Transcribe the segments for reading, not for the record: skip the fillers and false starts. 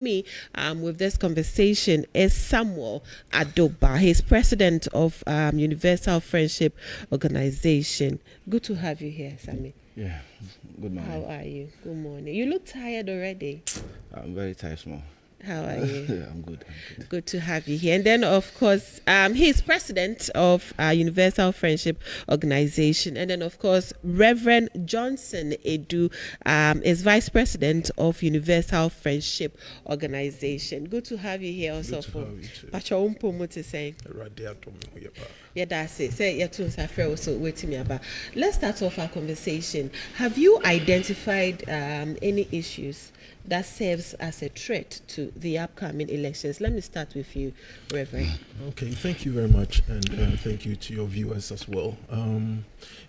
Me with this conversation is Samuel Adoba. He's president of Universal Friendship Organization. Good to have you here, Sammy. Yeah, good How morning. are you? Good morning. You look tired already. I'm very tired, small. How are you? I'm good. I'm good. Good to have you here. And then, of course, he's president of Universal Friendship Organization. And then, of course, Reverend Johnson Edu is vice president of Universal Friendship Organization. Good to have you here also. Good to have you too. Pacho Umpomo to say. Yeah, that's it. Say, yeah, too, also waiting me about. Let's start off our conversation. Have you identified any issues that serves as a threat to the upcoming elections? Let me start with you, Reverend. Okay, thank you very much, and thank you to your viewers as well.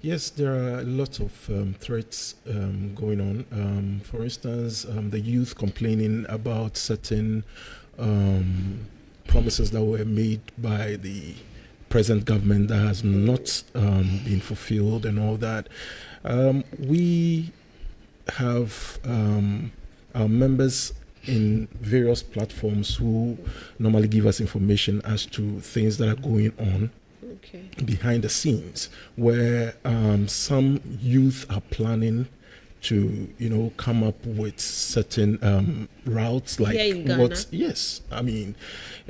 Yes, there are a lot of threats going on. For instance, the youth complaining about certain promises that were made by the present government that has not been fulfilled and all that. We have our members in various platforms who normally give us information as to things that are going on behind the scenes, where some youth are planning to, come up with certain routes like what? Yes, I mean,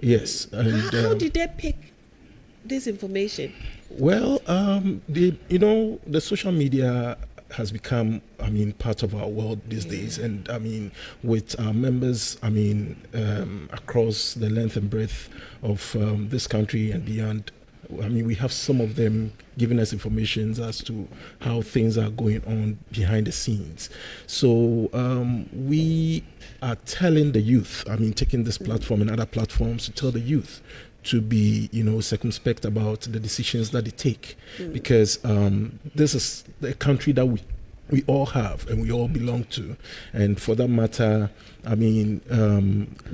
yes. And how did they pick this information? Well, the social media has become, part of our world these days. And with our members, across the length and breadth of this country and beyond, we have some of them giving us information as to how things are going on behind the scenes. So we are telling the youth, taking this platform and other platforms to tell the youth to be, circumspect about the decisions that they take, because this is the country that we all have and we all belong to, and for that matter,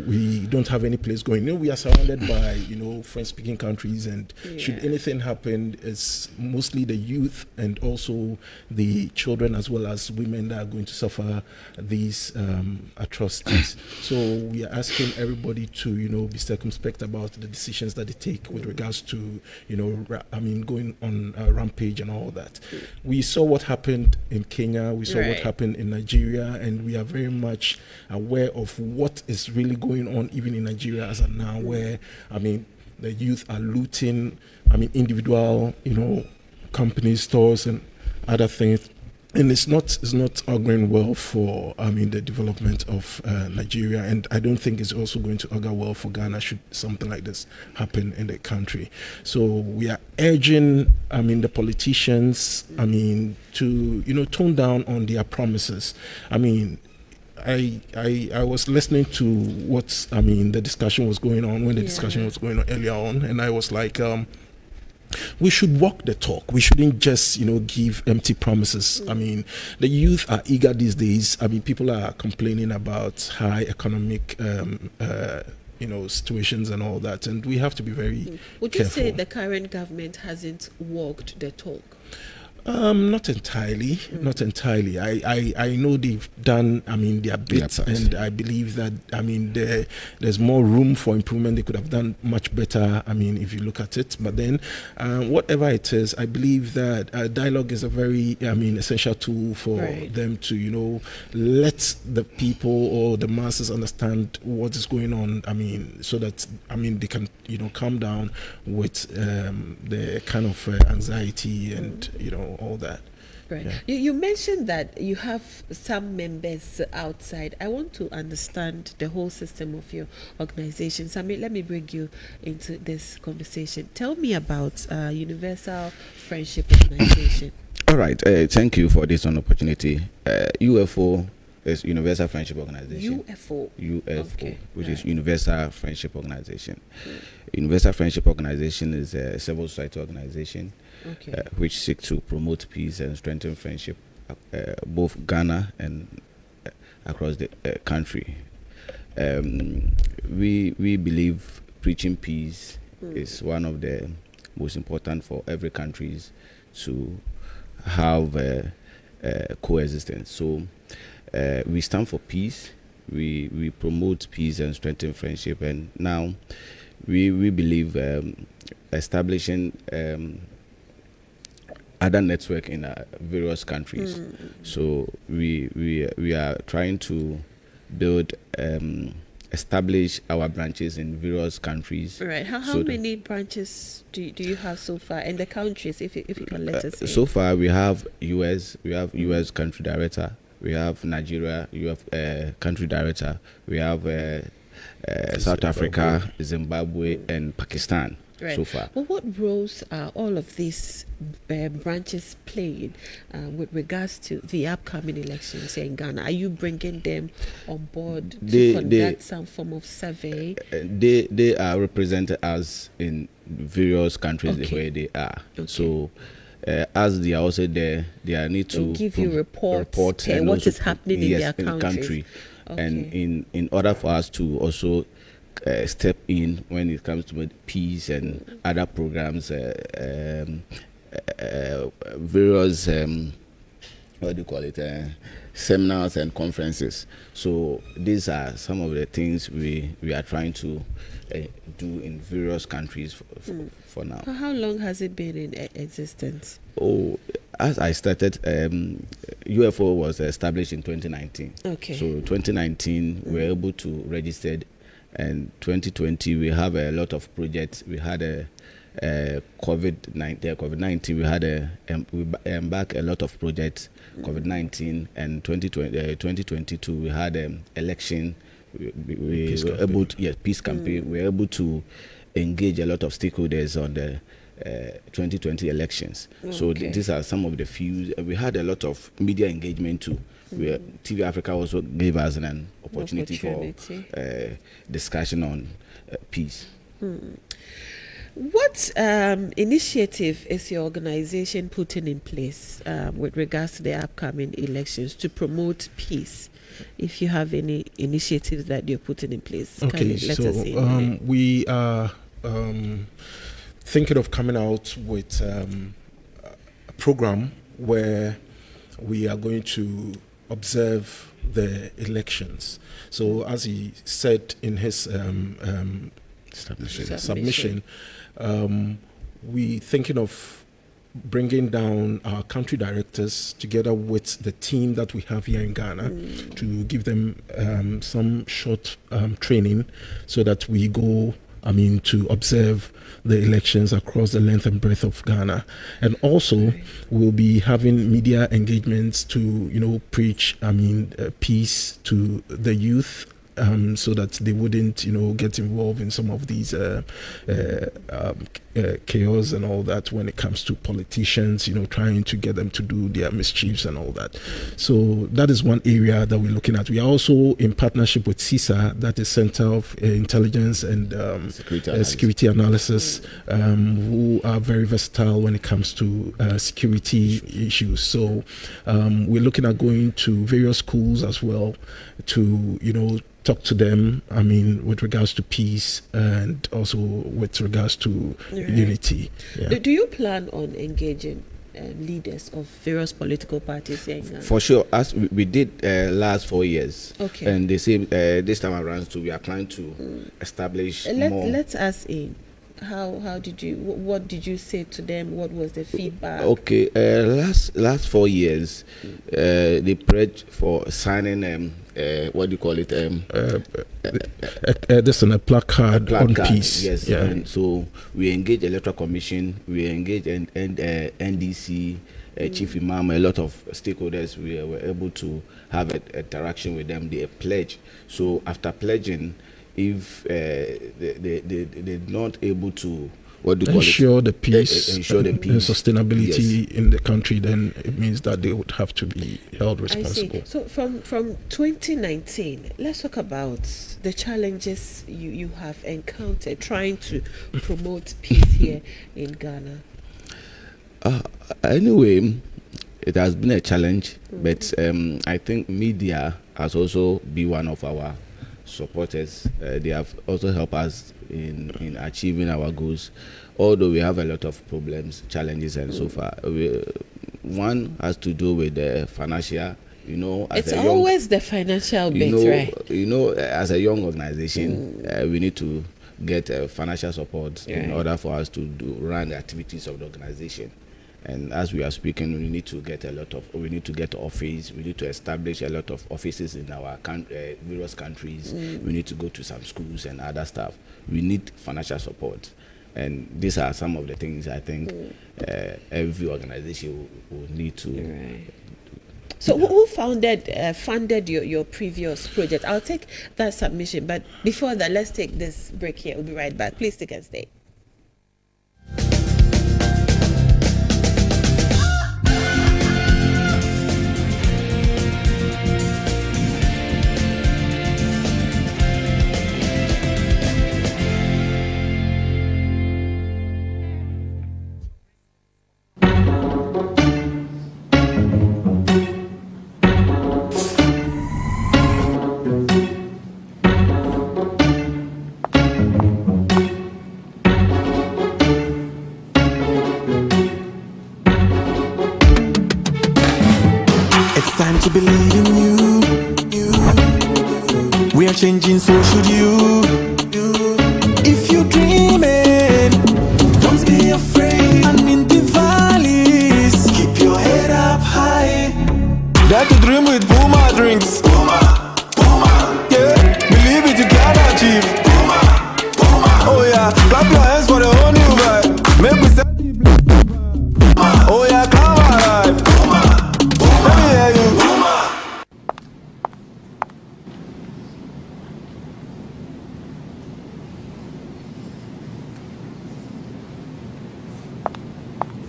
we don't have any place going. We are surrounded by, French-speaking countries, and should anything happen, it's mostly the youth and also the children as well as women that are going to suffer these atrocities. So we are asking everybody to, be circumspect about the decisions that they take with regards to, going on a rampage and all that. We saw what happened in Kenya. We saw what happened in Nigeria, and we are very much aware of what is really going on even in Nigeria as of now, where the youth are looting individual companies, stores and other things, and it's not auguring well for the development of Nigeria, and I don't think it's also going to augur well for Ghana should something like this happen in the country. So we are urging the politicians to tone down on their promises. I was listening to what the discussion was going on when the discussion was going on earlier on, and I was like, we should walk the talk. We shouldn't just give empty promises. The youth are eager these days. People are complaining about high economic situations and all that, and we have to be very Would careful. you say the current government hasn't walked the talk? Not entirely. Not entirely. I know they've done their bits, and I believe that there's more room for improvement. They could have done much better. If you look at it, but then whatever it is, I believe that dialogue is a very essential tool for them to let the people or the masses understand what is going on. So that they can calm down with the kind of anxiety and all that. Right. You mentioned that you have some members outside. I want to understand the whole system of your organization. So let me bring you into this conversation. Tell me about Universal Friendship Organization. All right. Thank you for this opportunity. UFO is Universal Friendship Organization. UFO, which is Universal Friendship Organization. Universal Friendship Organization is a civil society organization which seeks to promote peace and strengthen friendship both Ghana and across the country. We believe preaching peace is one of the most important for every country to have coexistence. So we stand for peace, we promote peace and strengthen friendship, and now we believe establishing other network in various countries. So we are trying to build establish our branches in various countries. Right. How many branches do you have so far in the countries, if you can let us know? So far we have US country director, we have Nigeria, you have country director, we have South Africa, Zimbabwe and Pakistan. Right. So far. Well, what roles are all of these branches playing with regards to the upcoming elections here in Ghana? Are you bringing them on board to conduct some form of survey? They are represented as in various countries where they are. Okay. So as they are also there, they need to give you report what is happening in their country. Okay. And in order for us to also step in when it comes to peace and other programs, various seminars and conferences. So these are some of the things we are trying to do in various countries for now. How long has it been in existence? Oh, as I started, UFO was established in 2019. Okay. So 2019 we were able to register. And 2020, we have a lot of projects. We had a COVID-19. We had we embarked a lot of projects. COVID-19 and 2022, we had election. We were able to peace campaign. We were able to engage a lot of stakeholders on the 2020 elections. Okay. So these are some of the few. We had a lot of media engagement too. Where TV Africa also gave us an opportunity. For discussion on peace. What initiative is your organization putting in place with regards to the upcoming elections to promote peace? If you have any initiatives that you're putting in place, can you let us know? We are thinking of coming out with a program where we are going to observe the elections. So as he said in his submission, we thinking of bringing down our country directors together with the team that we have here in Ghana to give them some short training so that we go to observe the elections across the length and breadth of Ghana. And also we'll be having media engagements to, preach, peace to the youth, so that they wouldn't, get involved in some of these chaos and all that when it comes to politicians, trying to get them to do their mischiefs and all that. So that is one area that we're looking at. We are also in partnership with CISA, that is Center of Intelligence and Security Analysis, who are very versatile when it comes to security issues. So we're looking at going to various schools as well to, talk to them, with regards to peace and also with regards to unity. Yeah. Do you plan on engaging leaders of various political parties here in Ghana? For sure, as we did last 4 years. Okay. And they say this time around, so we are planning to establish more. Let us in. How did you? What did you say to them? What was the feedback? Okay, last 4 years, they prayed for signing what do you call it? This is a placard on peace. Yes. Yeah. And so we engage Electoral Commission, we engage NDC, Chief Imam, a lot of stakeholders. We were able to have an interaction with them. They pledge. So after pledging, if they're not able to ensure the peace and sustainability yes. in the country, then it means that they would have to be held responsible. So from 2019, let's talk about the challenges you have encountered trying to promote peace here in Ghana. Anyway, it has been a challenge, but I think media has also been one of our supporters. They have also helped us in achieving our goals, although we have a lot of problems, challenges, and so far. One has to do with the financial it's always the financial bit, right? As a young organization, we need to get financial support in order for us to run the activities of the organization. And as we are speaking, we need to get office. We need to establish a lot of offices in our various countries. We need to go to some schools and other stuff. We need financial support. And these are some of the things I think every organization will need to. Right. So who funded your previous project? I'll take that submission. But before that, let's take this break here. We'll be right back. Please stick and stay. Believe in you. We are changing, so should you. If you're dreaming, don't be afraid. And in the valleys, keep your head up high. Dare to dream with Puma drinks. Puma. Yeah, believe it, you can achieve. Puma. Oh yeah, clap your hands for the whole new vibe. Make we start the black. Oh yeah, come alive. Let me hear you.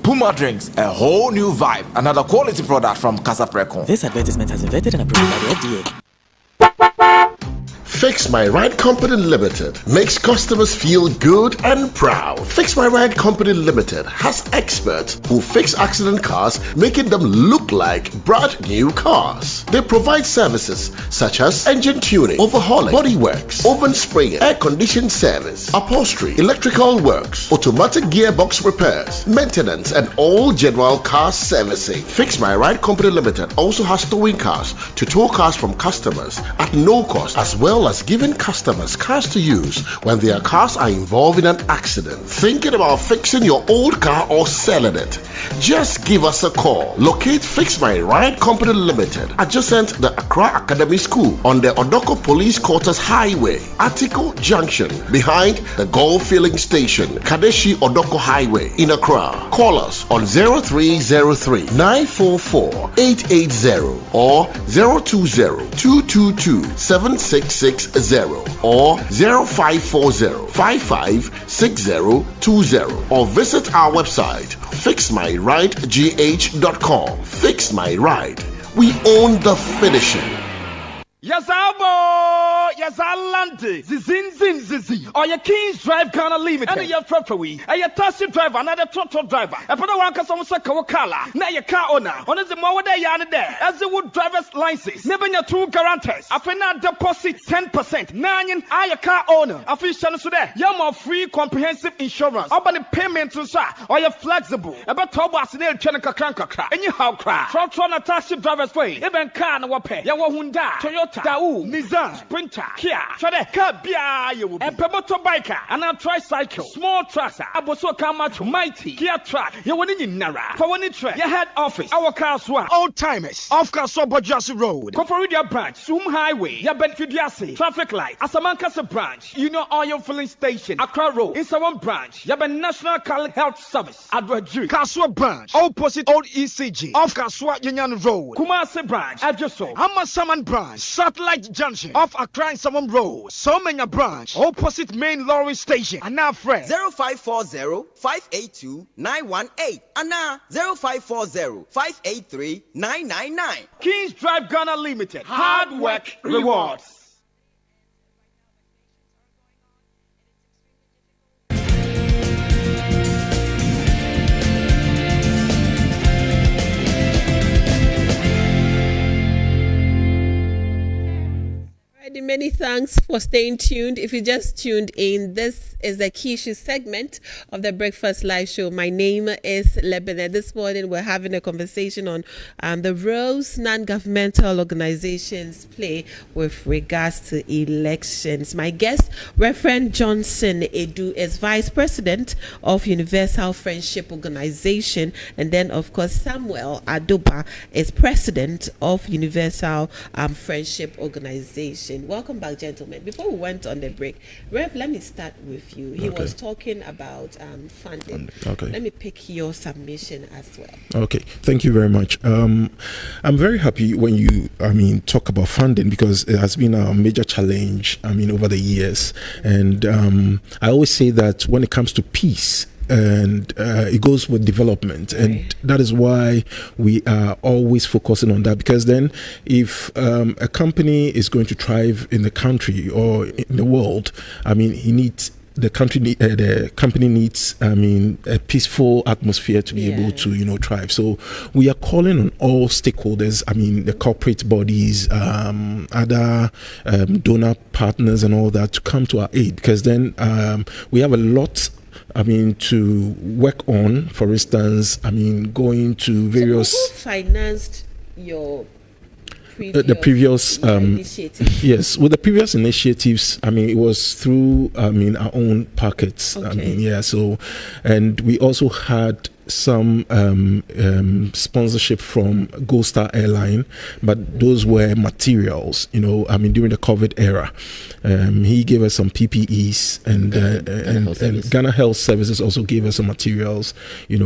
Puma drinks, a whole new vibe. Another quality product from Casa Precon. This advertisement has been vetted and approved by the FDA. Fix My Ride Company Limited makes customers feel good and proud. Fix My Ride Company Limited has experts who fix accident cars, making them look like brand new cars. They provide services such as engine tuning, overhauling, body works, oven spraying, air conditioning service, upholstery, electrical works, automatic gearbox repairs, maintenance, and all general car servicing. Fix My Ride Company Limited also has towing cars to tow cars from customers at no cost, as well as giving customers cars to use when their cars are involved in an accident. Thinking about fixing your old car or selling it? Just give us a call. Locate Fix My Ride Company Limited adjacent the Accra Academy School on the Odoko Police Quarters Highway, Atiko Junction, behind the Gold Filling Station, Kadeshi Odoko Highway in Accra. Call us on 0303 944 880 or 020 222 7660 or 0540 556020 or visit our website fixmyridegh.com. Fix My Ride. We own the finishing. Yazabo, Yazalante, Zizin, or your Kings Drive Ghana Limited, and your Feffery, and your taxi driver, another total driver, a Panawaka Samusaka Wakala, now your car owner, on the Mawada Yana there, as the wood driver's license, never your two guarantors, a penal deposit 10%, Nanyan, I a car owner, a fish channel today, you're more free comprehensive insurance, up on the payment to sir, or you're flexible, about Tobas in El Chanaka Cranka, and you have cry, Trotron taxi driver's way, even car no pay, Yawahunda, Toyota. Daewoo, Nissan, Sprinter, Kia, Chade, Kabia, you and motorbike, and a tricycle, small tractor, Aboso Kamacho, Mighty, Kia truck, you want in Nara, Pawani track, your head office, our cars one, old timers, off Castle Bajasi Road, Coporidia branch, Zoom Highway, Yabenfidiasi, traffic light, Asamankasa branch, Oil filling station, Accra Road, Isawan branch, Yaben National Car Health Service, Adwaju, Kaswa branch, opposite Old ECG, off Kaswa Union Road, Kumasi branch, Adjoso, Amasaman branch, Satellite Junction off Accra Samam Road, Somenya branch, opposite main lorry station. And now friend 0540-582-918 and now 0540-583-999. Kings Drive Ghana Limited. Hard work rewards. Many thanks for staying tuned. If you just tuned in, this is the Key Issue segment of the Breakfast Live Show. My name is Lebanon. This morning we're having a conversation on the roles non-governmental organizations play with regards to elections. My guest, Reverend Johnson Edu, is Vice President of Universal Friendship Organization, and then of course Samuel Adoba is President of Universal Friendship Organization. Welcome back, gentlemen. Before we went on the break, Rev, let me start with you. He was talking about funding. Okay. Let me pick your submission as well. Okay, thank you very much. I'm very happy when you, talk about funding, because it has been a major challenge, over the years. And I always say that when it comes to peace, and it goes with development, and that is why we are always focusing on that, because then if a company is going to thrive in the country or in the world, the company needs a peaceful atmosphere to be able to thrive. So we are calling on all stakeholders, the corporate bodies, other donor partners and all that, to come to our aid, because then we have a lot to work on. For instance, going to various... So who financed your the previous initiative? Yes, with the previous initiatives, it was through our own pockets. Okay. So, and we also had some sponsorship from Gold Star Airline, but those were materials, during the COVID era. He gave us some PPEs, and Ghana Health Services also gave us some materials,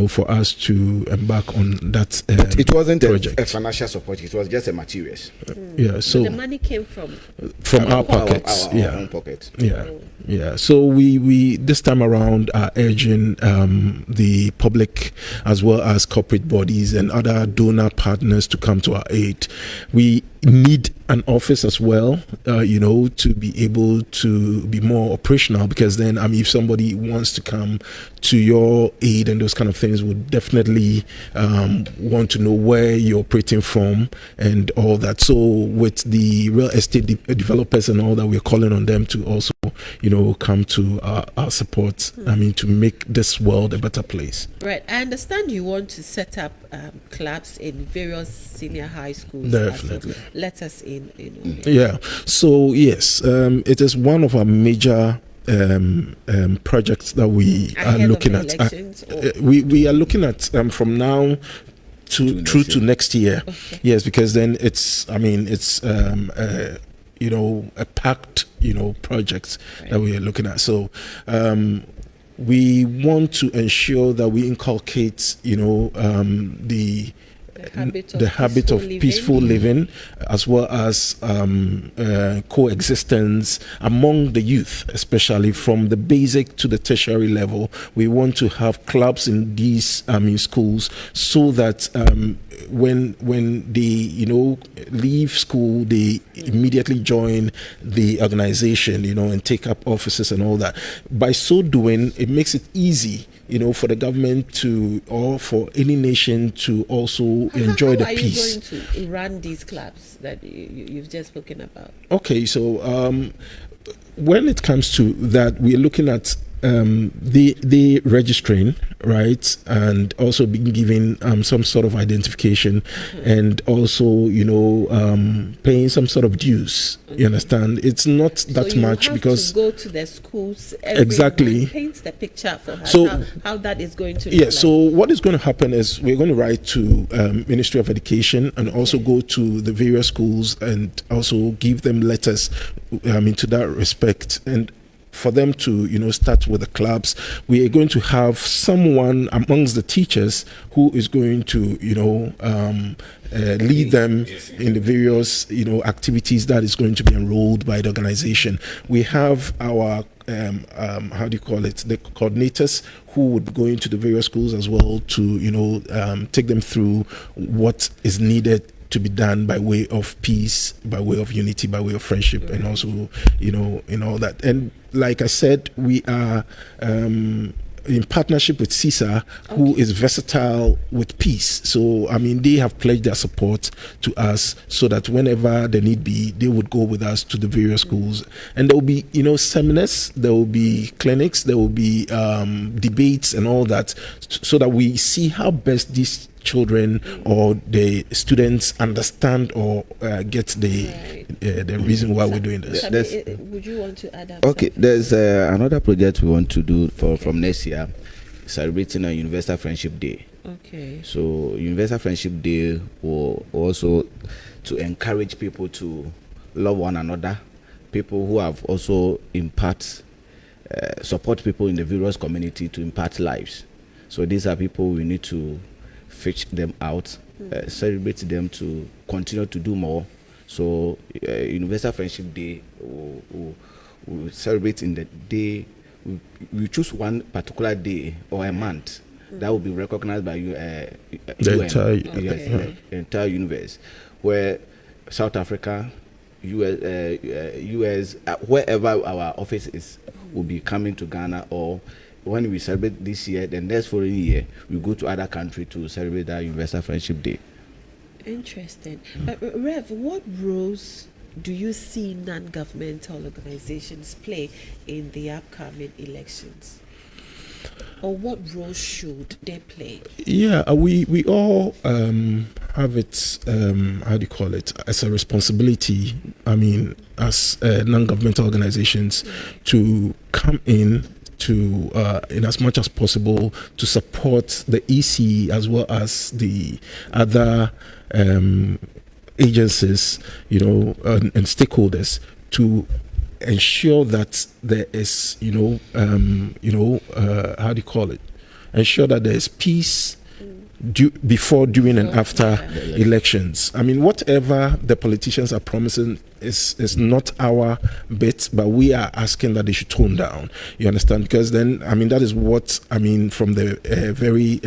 for us to embark on that but it wasn't project. A financial support, it was just a materials. So the money came from our pockets. Our own pockets. Yeah. So we this time around are urging the public as well as corporate bodies and other donor partners to come to our aid. We need an office as well, to be able to be more operational, because then if somebody wants to come to your aid and those kind of things, would definitely want to know where you're operating from and all that. So with the real estate developers and all that, we're calling on them to also come to our support, to make this world a better place. Right. I understand you want to set up clubs in various senior high schools. Definitely. Let us in. Yeah. So yes, it is one of our major projects that we are looking at. We are looking at from now through to next year. Okay. Yes, because then it's a packed project that we are looking at. So we want to ensure that we inculcate the habit of peaceful living, as well as coexistence among the youth, especially from the basic to the tertiary level. We want to have clubs in these schools, so that when they leave school, they immediately join the organization, and take up offices and all that. By so doing, it makes it easy, for the government to, or for any nation to also enjoy the peace. How are you going to run these clubs that you've just spoken about? Okay, so when it comes to that, we're looking at the registering, right, and also being given some sort of identification, and also paying some sort of dues. You understand? It's not that much, have because to go to the schools every exactly month. Paint the picture for her. So how that is going to look like. So what is going to happen is we're going to write to Ministry of Education, and also go to the various schools and also give them letters to that respect, and for them to start with the clubs. We are going to have someone amongst the teachers who is going to lead them in the various activities that is going to be enrolled by the organization. We have our the coordinators who would go into the various schools as well to take them through what is needed to be done by way of peace, by way of unity, by way of friendship, and also, in all that. And like I said, we are in partnership with CISA, who is versatile with peace. So, I mean, they have pledged their support to us so that whenever the need be, they would go with us to the various schools. And there will be, seminars, there will be clinics, there will be debates and all that, so that we see how best these children or the students understand or get the reason why we're doing this. Would you want to add up? Okay, there's another project we want to do from next year, celebrating a Universal Friendship Day. Okay. So Universal Friendship Day will also to encourage people to love one another, people who have also support people in the various community to impart lives. So these are people we need to fetch them out, celebrate them to continue to do more. So Universal Friendship Day will celebrate in the day. We choose one particular day or a month that will be recognized by the entire universe, where South Africa, US, wherever our office is, will be coming to Ghana, or when we celebrate this year, the next following year, we go to other country to celebrate that Universal Friendship Day. Interesting. Rev, what roles do you see non-governmental organizations play in the upcoming elections? Or what role should they play? Yeah, we all have it, how do you call it, as a responsibility, I mean, as non-governmental organizations, to come in as much as possible to support the EC as well as the other agencies, and stakeholders, to ensure that there is, how do you call it? Ensure that there is peace before, during, and after elections. I mean, whatever the politicians are promising is not our bit, but we are asking that they should tone down. You understand? Because then, I mean, that is what, I mean, from the very,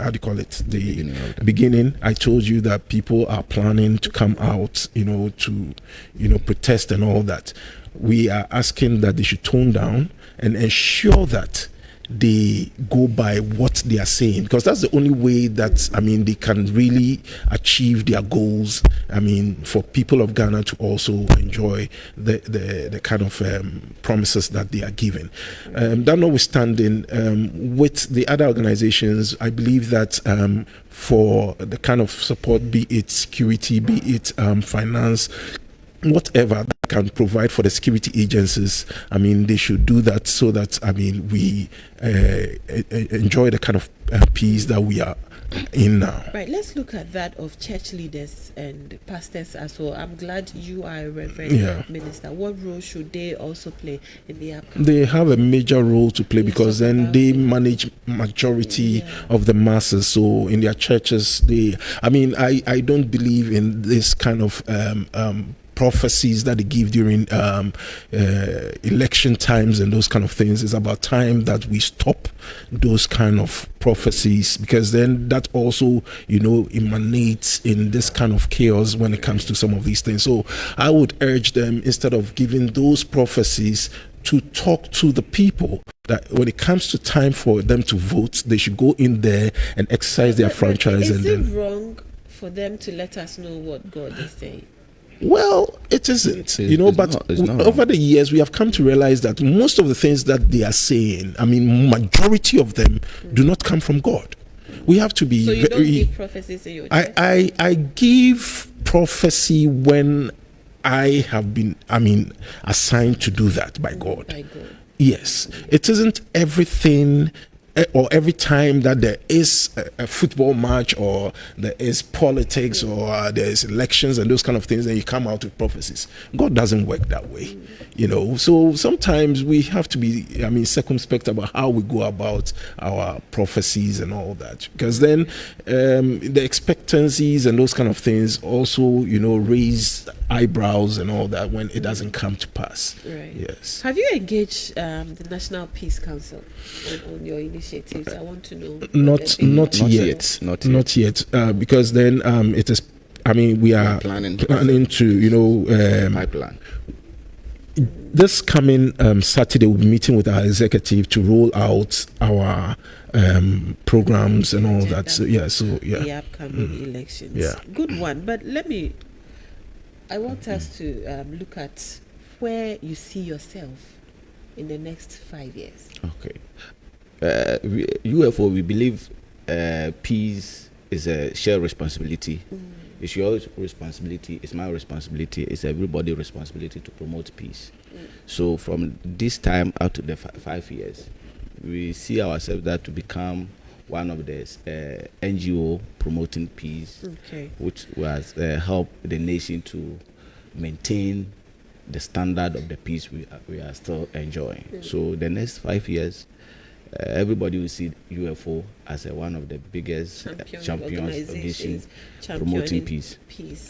how do you call it? The beginning, I told you that people are planning to come out, to, protest and all that. We are asking that they should tone down and ensure that they go by what they are saying, because that's the only way that, I mean, they can really achieve their goals. I mean, for people of Ghana to also enjoy the kind of promises that they are giving. That notwithstanding, with the other organizations, I believe that for the kind of support, be it security, be it finance, whatever that can provide for the security agencies, I mean, they should do that, so that, I mean, we enjoy the kind of peace that we are in now. Right, let's look at that of church leaders and pastors as well. I'm glad you are a reverend minister. What role should they also play in the upcoming? They have a major role to play, because then they manage majority of the masses. So in their churches, I don't believe in this kind of prophecies that they give during election times and those kind of things. It's about time that we stop those kind of prophecies, because then that also, emanates in this kind of chaos when it comes to some of these things. So I would urge them, instead of giving those prophecies, to talk to the people, that when it comes to time for them to vote, they should go in there and exercise their franchise. Is it wrong for them to let us know what God is saying? Well, it isn't, but over the years, we have come to realize that most of the things that they are saying, I mean, majority of them do not come from God. We have to be So you don't give prophecies in your church? I give prophecy when I have been, assigned to do that by God. By God. Yes. It isn't everything, or every time that there is a football match, or there is politics, or there is elections and those kind of things, then you come out with prophecies. God doesn't work that way, So sometimes we have to be, circumspect about how we go about our prophecies and all that, because then the expectancies and those kind of things also, raise eyebrows and all that when it doesn't come to pass. Right. Yes. Have you engaged the National Peace Council on your initiatives? I want to know. Not yet. Because then it is. We are planning to, pipeline. this coming Saturday, we'll be meeting with our executive to roll out our programs and all that. So yeah. The upcoming elections. Yeah. Good one. But I want us to look at where you see yourself in the next 5 years. Okay. UFO, we believe peace is a shared responsibility. It's your responsibility, it's my responsibility, it's everybody's responsibility to promote peace. So from this time out to the 5 years, we see ourselves that to become one of the NGO promoting peace, which was help the nation to maintain the standard of the peace we are still enjoying. So the next 5 years, everybody will see UFO as one of the biggest champion organizations promoting peace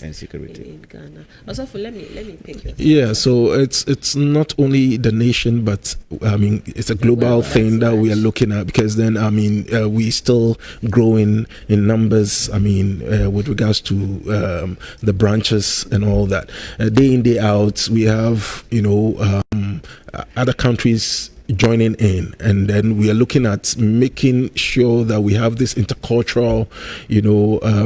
and security in Ghana. Also, let me pick your Yeah, so it's not only the nation, but I mean it's a global thing that we are looking at, because then I mean we still growing in numbers. I mean with regards to the branches and all that. Day in, day out, we have other countries joining in, and then we are looking at making sure that we have this intercultural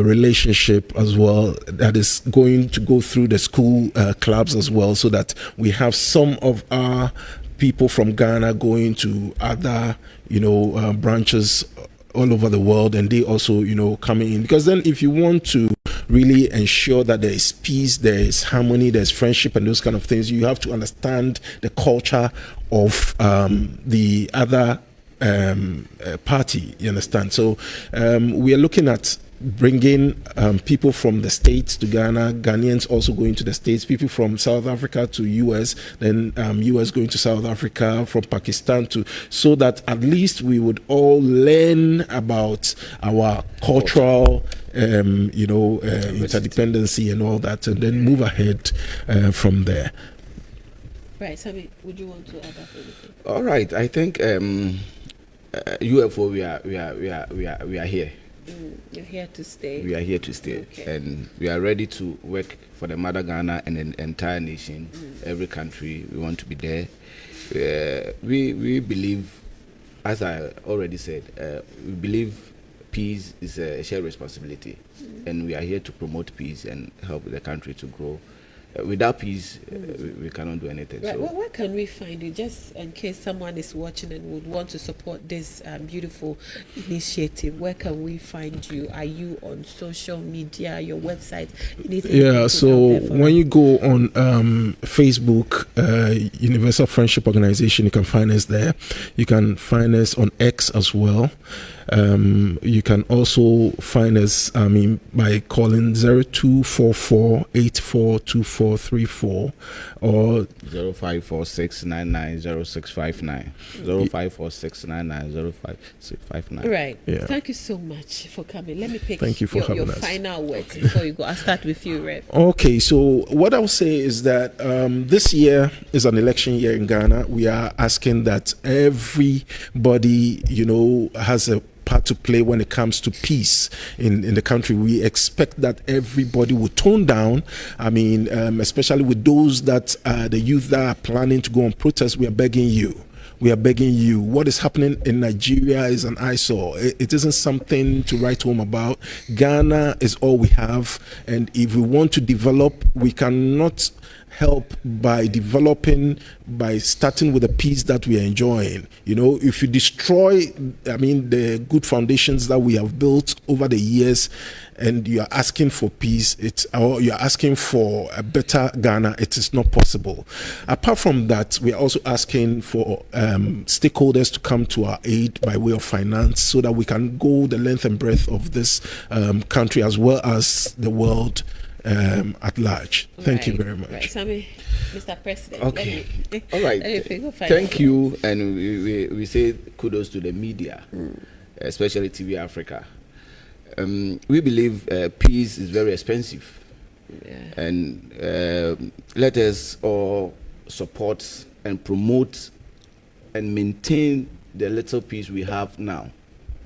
relationship as well, that is going to go through the school clubs as well, so that we have some of our people from Ghana going to other branches all over the world, and they also coming in, because then if you want to really ensure that there is peace, there is harmony, there's friendship and those kind of things, you have to understand the culture of the other party, you understand? So we are looking at bringing people from the States to Ghana, Ghanaians also going to the States, people from South Africa to US, then US going to South Africa, from Pakistan to, so that at least we would all learn about our cultural interdependency and all that, and then move ahead from there. Right, Sammy, would you want to add up anything? All right, I think UFO, we are here. You're here to stay. We are here to stay, and we are ready to work for the mother Ghana and the entire nation. Every country, we want to be there. We believe, as I already said, we believe peace is a shared responsibility, and we are here to promote peace and help the country to grow. Without peace, we cannot do anything. Right. So Well, where can we find you, just in case someone is watching and would want to support this beautiful initiative? Where can we find you? Are you on social media, your website? Yeah, so when you go on Facebook, Universal Friendship Organization, you can find us there. You can find us on X as well. You can also find us by calling 0244-842434 or 0546990659. 0546990659. Right. Yeah. Thank you so much for coming. Let me pick Thank you for having your us. final words before you go. I'll start with you, Rev. Okay, so what I'll say is that this year is an election year in Ghana. We are asking that everybody, has a part to play when it comes to peace in the country. We expect that everybody will tone down. I mean, especially with those that the youth that are planning to go on protest, we are begging you. What is happening in Nigeria is an eyesore. It isn't something to write home about. Ghana is all we have, and if we want to develop, we cannot help by starting with the peace that we are enjoying. If you destroy the good foundations that we have built over the years, and you are asking for peace, or you are asking for a better Ghana, it is not possible. Apart from that, we are also asking for stakeholders to come to our aid by way of finance, so that we can go the length and breadth of this country as well as the world at large. Thank you very much. Right, Sammy, Mr. President. Okay. All right. Thank you, and we say kudos to the media, especially TV Africa. We believe peace is very expensive, and let us all support and promote and maintain the little peace we have now.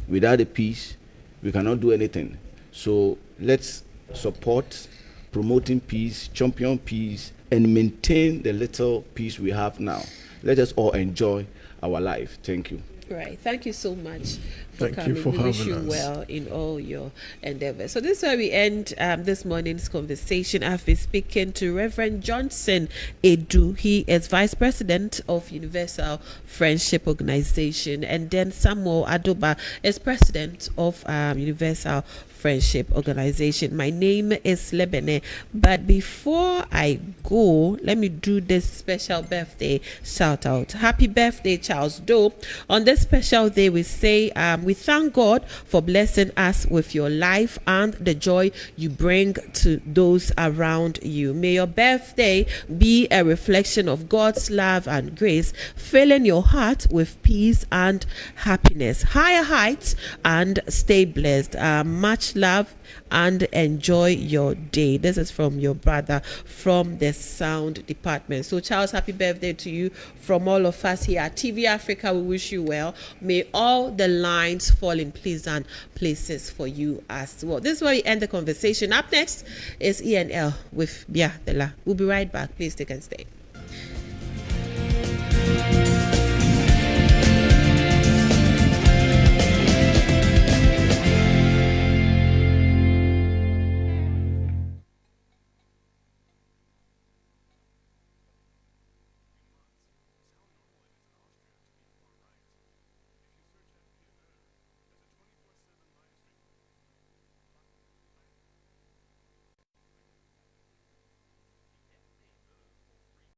Without the peace, we cannot do anything. So let's support promoting peace, champion peace, and maintain the little peace we have now. Let us all enjoy our life. Thank you. Right. Thank you so much for Thank coming. you for We wish you having us. well in all your endeavors. So this is where we end this morning's conversation. I've been speaking to Reverend Johnson Edu. He is Vice President of Universal Friendship Organization, and then Samuel Adoba is President of Universal Friendship Organization. My name is Lebene, but before I go, let me do this special birthday shout out. Happy birthday, Charles Doe. On this special day, we say we thank God for blessing us with your life and the joy you bring to those around you. May your birthday be a reflection of God's love and grace, filling your heart with peace and happiness. Higher heights and stay blessed. Much love and enjoy your day. This is from your brother from the sound department. So Charles, happy birthday to you from all of us here at TV Africa. We wish you well. May all the lines fall in pleasant places for you as well. This is where we end the conversation. Up next is ENL with Bia Dela. We'll be right back. Please take and stay.